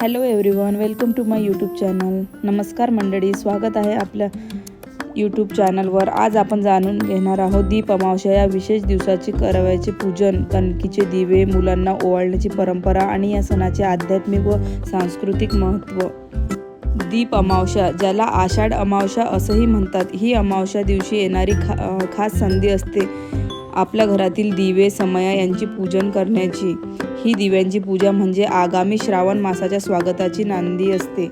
Hello everyone, welcome to my YouTube channel. नमस्कार मंडळी, स्वागत आहे आपल्या यूट्यूब चॅनलवर. आज आपण जाणून घेणार आहोत दीप अमावस्या या विशेष दिवसाचे करावयाचे पूजन, कणकीचे दिवे, मुलांना ओवाळण्याची परंपरा आणि या सणाचे आध्यात्मिक व सांस्कृतिक महत्त्व. दीप अमावस्या, ज्याला आषाढ अमावस्या असंही म्हणतात, ही अमावस्या दिवशी येणारी खास संधी असते आपल्या घरातील दिवे, समया यांची पूजन करण्याची. ही दिव्यांची पूजा म्हणजे आगामी श्रावण मासाच्या स्वागताची नांदी असते.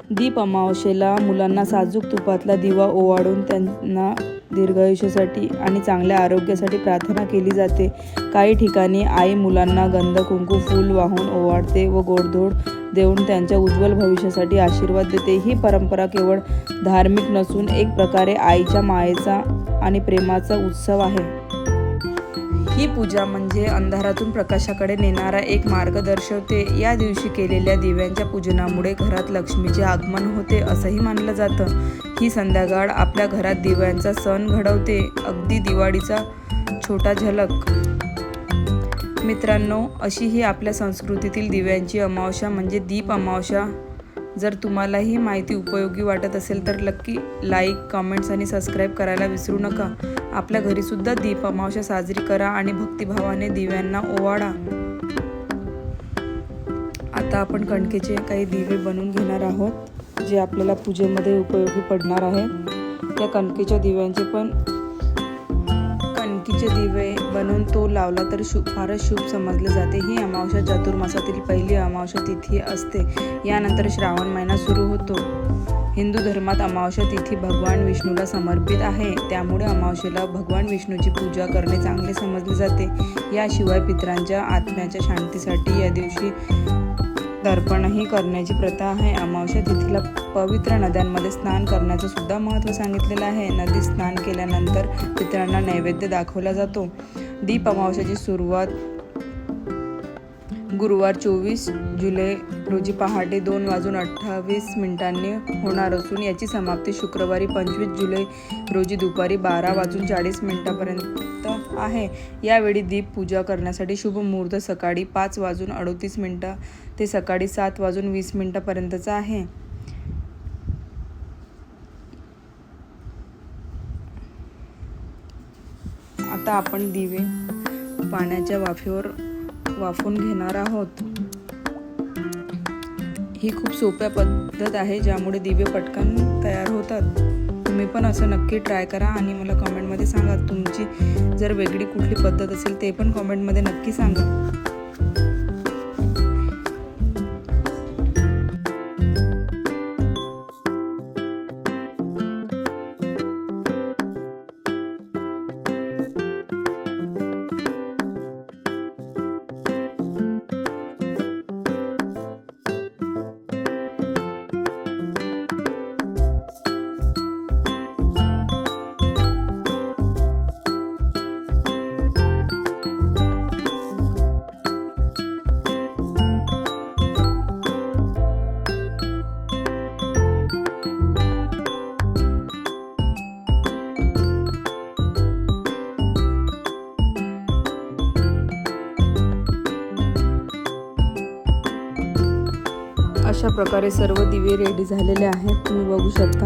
दीप अमावस्येला मुलांना साजूक तुपातला दिवा ओवाळून त्यांना दीर्घायुष्यासाठी आणि चांगल्या आरोग्यासाठी प्रार्थना केली जाते. काही ठिकाणी आई मुलांना गंध, कुंकू, फूल वाहून ओवाळते व गोडधोड देऊन त्यांच्या उज्ज्वल भविष्यासाठी आशीर्वाद देते. ही परंपरा केवळ धार्मिक नसून एक प्रकारे आईच्या मायेचा आणि प्रेमाचा उत्सव आहे. ही पूजा म्हणजे अंधारातून प्रकाशाकडे नेणारा एक मार्ग दर्शवते. या दिवशी केलेल्या दिव्यांच्या पूजनामुळे घरात लक्ष्मीचे आगमन होते असंही मानलं जातं. ही संध्याकाळ आपल्या घरात दिव्यांचा सण घडवते, अगदी दिवाळीचा छोटा झलक. मित्रांनो, अशी ही आपल्या संस्कृतीतील दिव्यांची अमावस्या म्हणजे दीप अमावस्या. जर तुम्हाला ही माहिती उपयोगी वाटत असेल तर नक्की लाईक, कमेंट्स आणि सबस्क्राईब करायला विसरू नका. आपल्या घरीसुद्धा दीप अमावस्या साजरी करा आणि भक्तिभावाने दिव्यांना ओवाळा. आता आपण कणकेचे काही दिवे बनवून घेणार आहोत, जे आपल्याला पूजेमध्ये उपयोगी पडणार आहे. या कणकेच्या दिव्यांचे कणकीचे दिवे बनवून तो लावला तर फारच शुभ समजले जाते. ही अमावस्या चातुर्मासातील पहिली अमावस्या तिथी असते. यानंतर श्रावण महिना सुरू होतो. हिंदू धर्मात अमावस्या तिथी भगवान विष्णूला समर्पित आहे, त्यामुळे अमावस्येला भगवान विष्णूची पूजा करणे चांगले समजले जाते. याशिवाय पितरांच्या आत्म्याच्या शांतीसाठी या दिवशी तर्पणही करण्याची प्रथा आहे. अमावस्या तिथीला पवित्र नद्यांमध्ये स्नान करण्याचं सुद्धा महत्त्व सांगितलेलं आहे. नदीत स्नान केल्यानंतर पितरांना नैवेद्य दाखवला जातो. दीप अमावस्याची सुरुवात गुरुवार 24 जुलै रोजी पहाटे 2:28 होणार असून याची समाप्ती शुक्रवारी 25 जुलै रोजी दुपारी 12:40 आहे. यावेळी दीप पूजा करण्यासाठी शुभ मुहूर्त सकाळी 5:38 ते सकाळी 7:20 आहे. आता आपण दिवे पाण्याच्या वाफेवर वाफवून घेणार आहोत. ही खूप सोप्या पद्धत आहे, ज्यामुळे दिवे पटकन तयार होतात. तुम्ही पण असं नक्की ट्राय करा आणि मला कमेंटमध्ये सांगा. तुमची जर वेगळी कुठली पद्धत असेल ते पण कमेंटमध्ये नक्की सांगा. अशा प्रकारे सर्व दिवे रेडी झालेले आहेत, तुम्ही बघू शकता.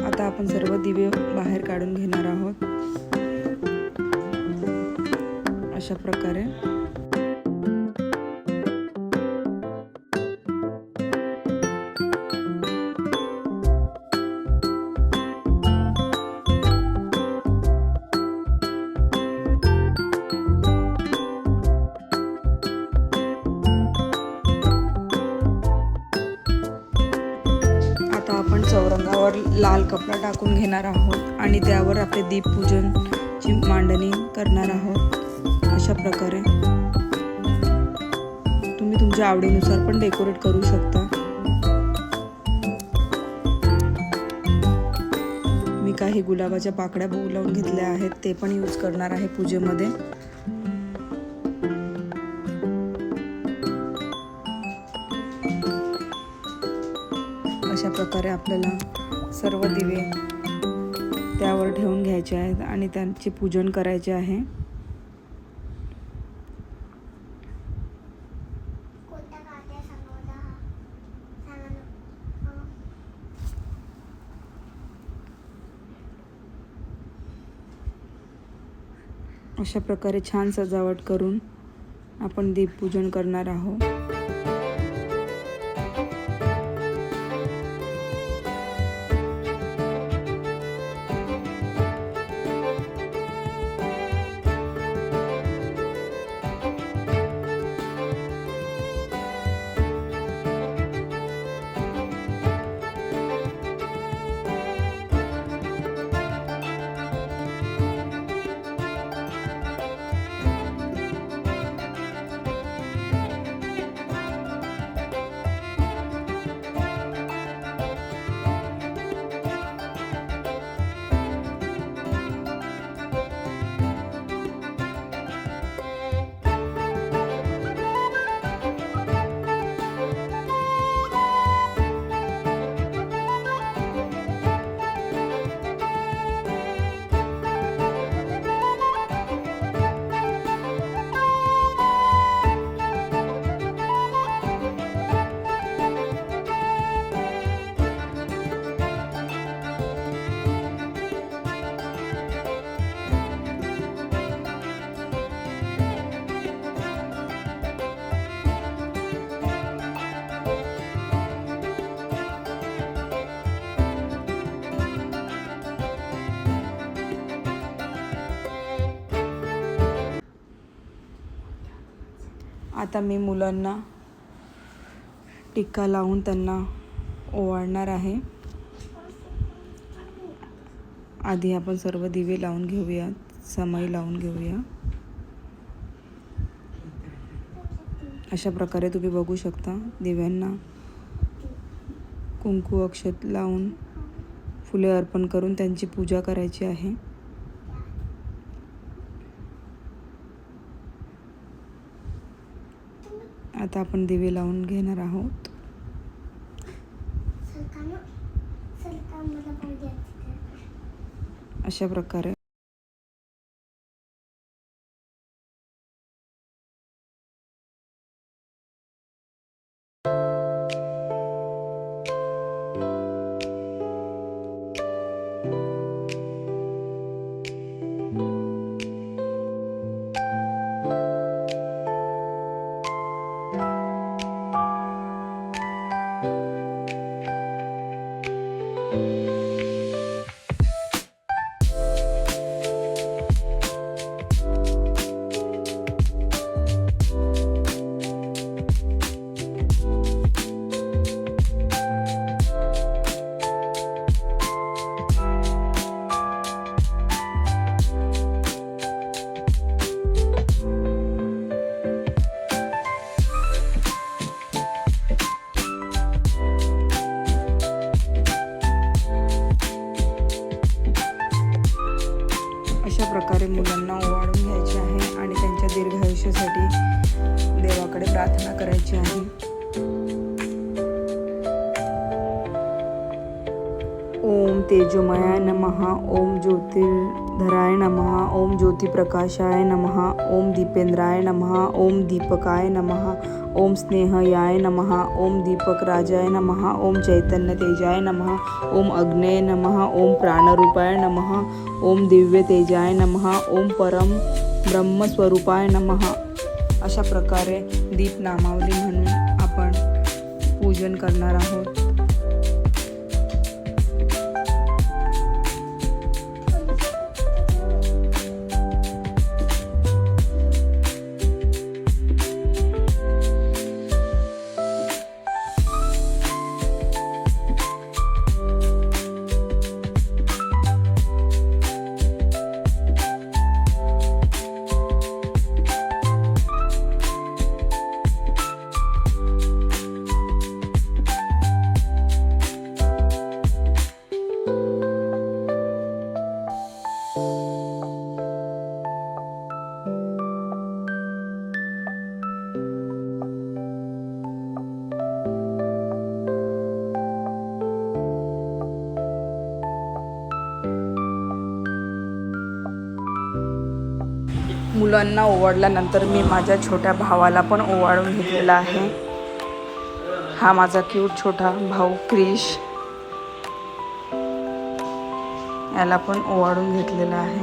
आता आपण सर्व दिवे बाहेर काढून घेणार आहोत. अशा प्रकारे आपण चौरंगावर लाल कपडा टाकून घेणार आहोत आणि त्यावर आपले दीप पूजनची मांडणी करणार आहोत. अशा प्रकारे तुम्ही तुमच्या आवडीनुसार पण डेकोरेट करू शकता. मी काही गुलाबाच्या पाकळ्या बोलावून घेतल्या आहेत, ते पण यूज करणार आहे पूजेमध्ये. अशा प्रकारे आपल्याला सर्व दिवे त्यावर ठेवून घ्यायचे आहेत आणि त्यांचे पूजन करायचे आहे. अशा प्रकारे छान सजावट करून आपण दीपपूजन करणार आहोत. आता मी मुलांना टिक्का लावून त्यांना ओवाळणार आहे. आधी आपण सर्व दिवे लावून घेऊया, समई लावून घेऊया. अशा प्रकारे तुम्ही बघू शकता दिव्यांना कुंकू अक्षत लावून फुले अर्पण करून त्यांची पूजा करायची आहे. आता आपण दिवे लावून घेणार आहोत. अशा प्रकारे मुलांना ओवाळून घ्यायचे आहे आणि त्यांच्या दीर्घायुष्यासाठी देवाकडे प्रार्थना करायची आहे. ओम तेजोमयाय नमः, ओम ज्योतिर्धराय नमः, ओम ज्योतिप्रकाशाय नमः, ओम दीपेंद्राय नमः, ओम दीपकाय नमः, ओम स्नेहयाय नमः, ओम दीपक राजाय नमः, ओम चैतन्य तेजाय नमः, ओम अग्नेय नमः, ओम प्राणरूपाय नमः, ओम दिव्य तेजाय नमः, ओम परम ब्रह्मस्वरूपाय नमः. अशा प्रकारे दीप नामावली म्हणून आपण पूजन करणार आहोत. मुलांना ओवाळल्यानंतर मी माझ्या छोट्या भावाला पण ओवाळून घेतलेला आहे. हा माझा क्यूट छोटा भाऊ क्रिश, याला पण ओवाळून घेतलेला आहे.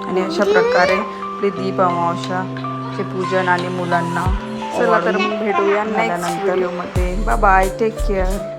आणि अशा प्रकारे आपली दीप अमावस्याचे पूजन आणि मुलांना. चला तर मग भेटूया नेक्स्ट व्हिडिओमध्ये. Bye bye, take care.